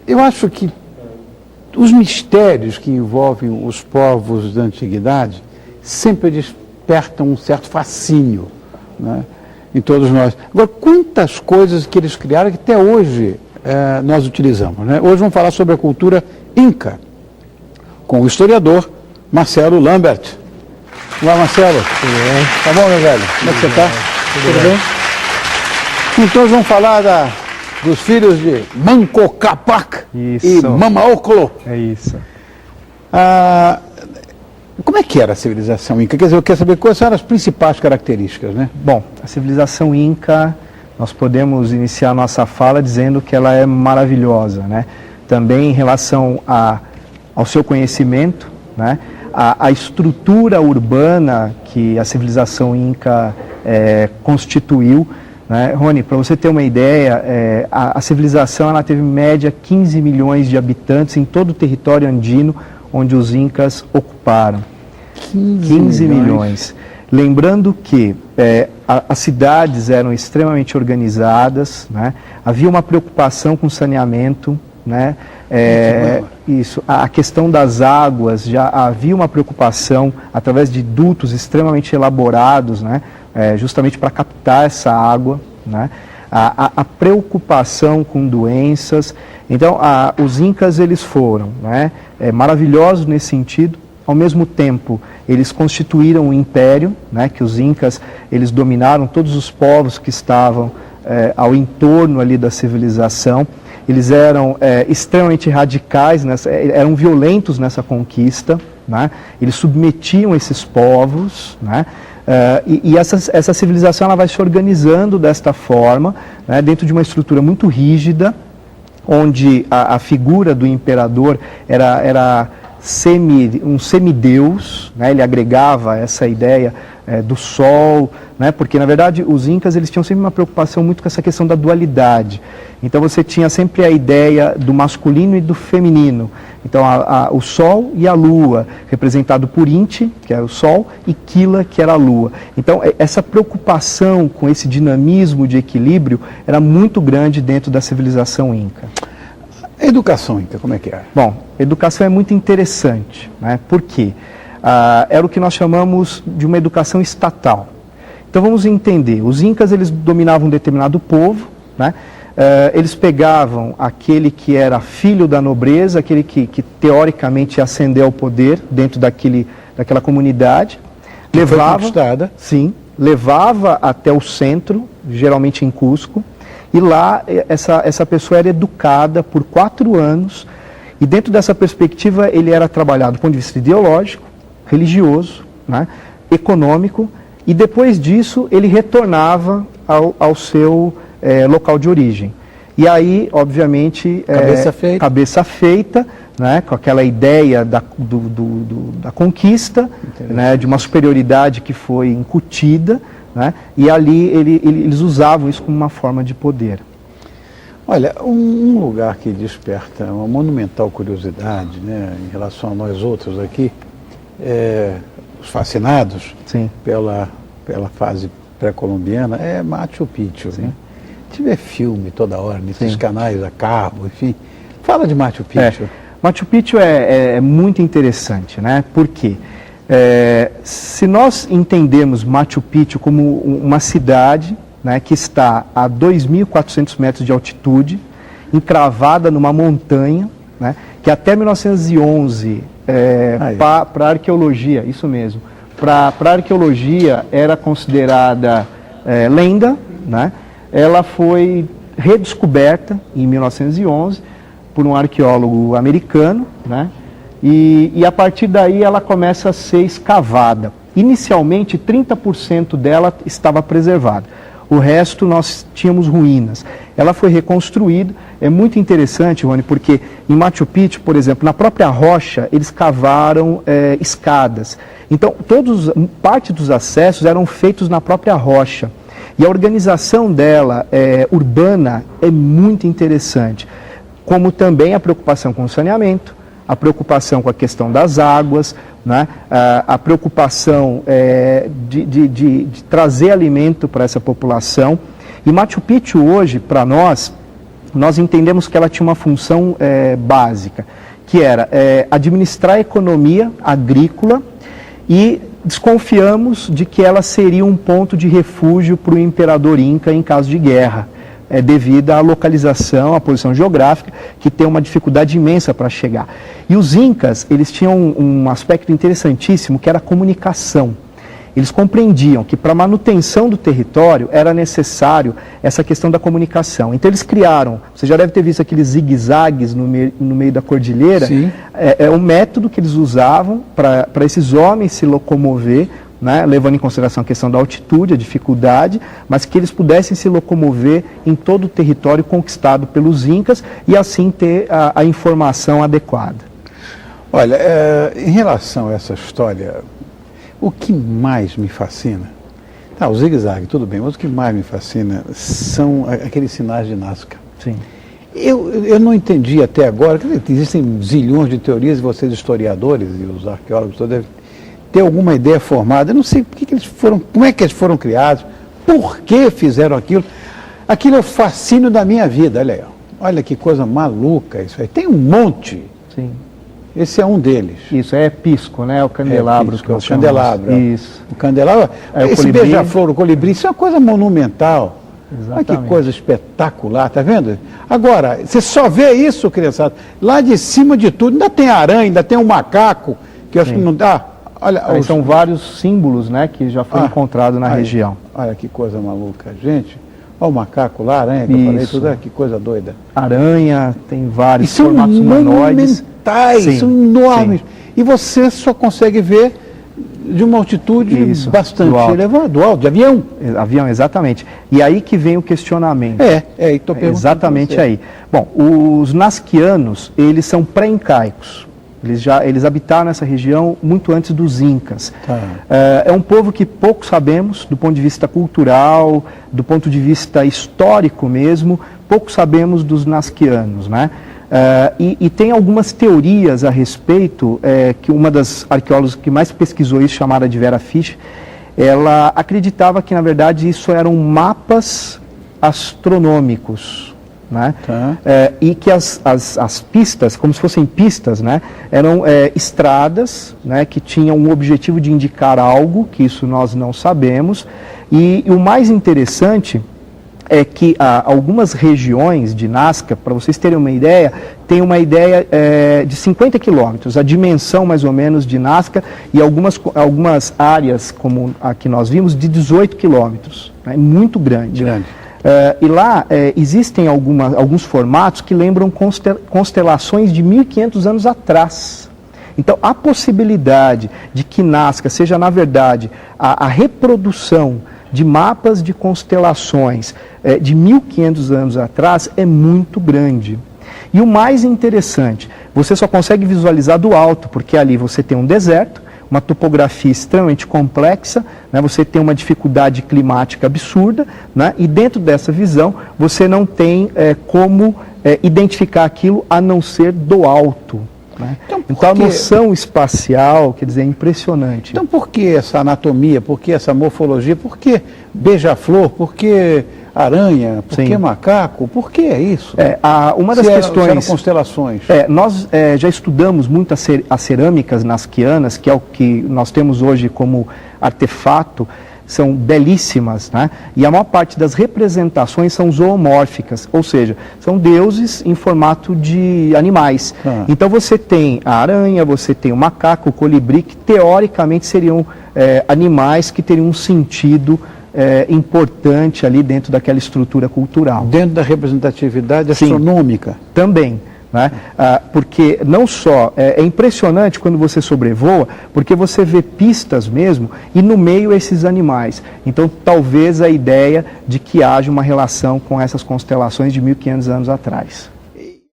Eu acho que os mistérios que envolvem os povos da antiguidade sempre despertam um certo fascínio, né, em todos nós. Agora, quantas coisas que eles criaram que até hoje nós utilizamos, né? Hoje vamos falar sobre a cultura inca, com o historiador Marcelo Lambert. Olá, Marcelo. Tudo bem? Tá bom, meu velho? Como é que você está? Tudo bem? Então, vamos falar dos filhos de Manco Cápac e Mamaoclo. É isso. Como é que era a civilização inca? Quer dizer, eu quero saber quais eram as principais características, né? Bom, a civilização inca, nós podemos iniciar nossa fala dizendo que ela é maravilhosa, né? Também em relação ao seu conhecimento, né? A estrutura urbana que a civilização inca constituiu, né? Rony, para você ter uma ideia, a civilização ela teve em média 15 milhões de habitantes em todo o território andino onde os incas ocuparam. 15 milhões. Lembrando que as cidades eram extremamente organizadas, né? Havia uma preocupação com saneamento, né? Isso, a questão das águas, já havia uma preocupação através de dutos extremamente elaborados, né? Justamente para captar essa água, né? A preocupação com doenças. Então, os incas eles foram, né, maravilhosos nesse sentido. Ao mesmo tempo, eles constituíram um império, né, que os incas eles dominaram todos os povos que estavam ao entorno ali da civilização. Eles eram extremamente radicais, eram violentos nessa conquista, né? Eles submetiam esses povos, né? E essa civilização ela vai se organizando desta forma, né, dentro de uma estrutura muito rígida, onde a figura do imperador era um semideus, né? Ele agregava essa ideia do sol, né? Porque na verdade os incas eles tinham sempre uma preocupação muito com essa questão da dualidade. Então você tinha sempre a ideia do masculino e do feminino. Então o sol e a lua, representado por Inti, que era o sol, e Quila, que era a lua. Então essa preocupação com esse dinamismo de equilíbrio era muito grande dentro da civilização inca. A educação inca, como é que era? Bom, a educação é muito interessante, né? Por quê? Era o que nós chamamos de uma educação estatal. Então vamos entender, os incas eles dominavam um determinado povo, né? Eles pegavam aquele que era filho da nobreza, aquele que teoricamente ascendeu ao poder dentro daquela comunidade, levava até o centro, geralmente em Cusco, e lá essa pessoa era educada por 4 anos, e dentro dessa perspectiva ele era trabalhado do ponto de vista ideológico, religioso, né, econômico, e depois disso ele retornava ao seu local de origem. E aí, obviamente, cabeça feita, né, com aquela ideia da conquista, né, de uma superioridade que foi incutida, né, e ali eles usavam isso como uma forma de poder. Olha, um lugar que desperta uma monumental curiosidade, né, em relação a nós outros aqui, os fascinados pela fase pré-colombiana, é Machu Picchu, né? Tiver filme toda hora, nesses canais a cabo, enfim. Fala de Machu Picchu. Machu Picchu é muito interessante, né? Por quê? Se nós entendemos Machu Picchu como uma cidade, né, que está a 2.400 metros de altitude, encravada numa montanha, né, que até 1911, para a arqueologia, isso mesmo, para a arqueologia era considerada lenda, né? Ela foi redescoberta em 1911 por um arqueólogo americano, né? E a partir daí ela começa a ser escavada. Inicialmente 30% dela estava preservada, o resto nós tínhamos ruínas. Ela foi reconstruída, é muito interessante, Rony, porque em Machu Picchu, por exemplo, na própria rocha eles cavaram escadas. Então parte dos acessos eram feitos na própria rocha. E a organização dela, urbana, é muito interessante, como também a preocupação com o saneamento, a preocupação com a questão das águas, né? A preocupação de trazer alimento para essa população. E Machu Picchu hoje, para nós, nós entendemos que ela tinha uma função básica, que era administrar a economia agrícola, e desconfiamos de que ela seria um ponto de refúgio para o imperador Inca em caso de guerra, devido à localização, à posição geográfica, que tem uma dificuldade imensa para chegar. E os Incas, eles tinham um aspecto interessantíssimo, que era a comunicação. Eles compreendiam que para a manutenção do território era necessário essa questão da comunicação. Então eles criaram, você já deve ter visto aqueles zigue-zagues no meio da cordilheira. Sim. É um método que eles usavam para esses homens se locomover, né, levando em consideração a questão da altitude, a dificuldade, mas que eles pudessem se locomover em todo o território conquistado pelos Incas e assim ter a informação adequada. Olha, em relação a essa história, o que mais me fascina, o zigue-zague, tudo bem, mas o que mais me fascina são aqueles sinais de Nazca. Sim. Eu não entendi até agora, quer dizer, existem zilhões de teorias, e vocês historiadores e os arqueólogos todos devem ter alguma ideia formada. Eu não sei porque que eles foram, como é que eles foram criados, por que fizeram aquilo. Aquilo é o fascínio da minha vida, olha aí, olha que coisa maluca isso aí. Tem um monte. Sim. Esse é um deles. Isso, é pisco, né? O candelabro. Pisco, o candelabro. Isso. O candelabro, esse beija-flor, o colibri, isso é uma coisa monumental. Exatamente. Olha que coisa espetacular, tá vendo? Agora, você só vê isso, criançada, lá de cima de tudo, ainda tem aranha, ainda tem um macaco, que eu acho que não dá. Olha, são vários símbolos, né, que já foram encontrados na região. Olha que coisa maluca, gente. Olha o macaco lá, a aranha que eu falei, tudo, que coisa doida. Aranha, tem vários são formatos humanoides. São enormes. Sim. E você só consegue ver de uma altitude bastante elevada, do alto, de avião. Avião, exatamente. E aí que vem o questionamento. Estou perguntando. Exatamente aí. Bom, os nasquianos, eles são pré-incaicos. Eles habitaram essa região muito antes dos Incas. É um povo que pouco sabemos do ponto de vista cultural, do ponto de vista histórico mesmo, pouco sabemos dos nasquianos, né? E tem algumas teorias a respeito, que uma das arqueólogas que mais pesquisou isso, chamada de Vera Fisch, ela acreditava que, na verdade, isso eram mapas astronômicos, né? E que as pistas, como se fossem pistas, né, eram estradas, né, que tinham o objetivo de indicar algo, que isso nós não sabemos, e o mais interessante é que algumas regiões de Nazca, para vocês terem uma ideia, tem uma ideia de 50 quilômetros, a dimensão mais ou menos de Nazca, e algumas áreas, como a que nós vimos, de 18 quilômetros, né, muito grande. E lá existem alguns formatos que lembram constelações de 1.500 anos atrás. Então, a possibilidade de que Nazca seja, na verdade, a reprodução de mapas de constelações de 1.500 anos atrás é muito grande. E o mais interessante, você só consegue visualizar do alto, porque ali você tem um deserto, uma topografia extremamente complexa, né? Você tem uma dificuldade climática absurda, né? E dentro dessa visão você não tem como identificar aquilo a não ser do alto. Né? Então a noção espacial, quer dizer, é impressionante. Então por que essa anatomia, por que essa morfologia, por que beija-flor, por que aranha, por que macaco, por que é isso? Uma das questões... Eram constelações. Nós já estudamos muito as cerâmicas nasquianas, que é o que nós temos hoje como artefato, são belíssimas, né? E a maior parte das representações são zoomórficas, ou seja, são deuses em formato de animais. Então você tem a aranha, você tem o macaco, o colibri, que teoricamente seriam animais que teriam um sentido importante ali dentro daquela estrutura cultural. Dentro da representatividade astronômica. Também. Né? Porque não só, é impressionante quando você sobrevoa, porque você vê pistas mesmo e no meio esses animais. Então talvez a ideia de que haja uma relação com essas constelações de 1.500 anos atrás.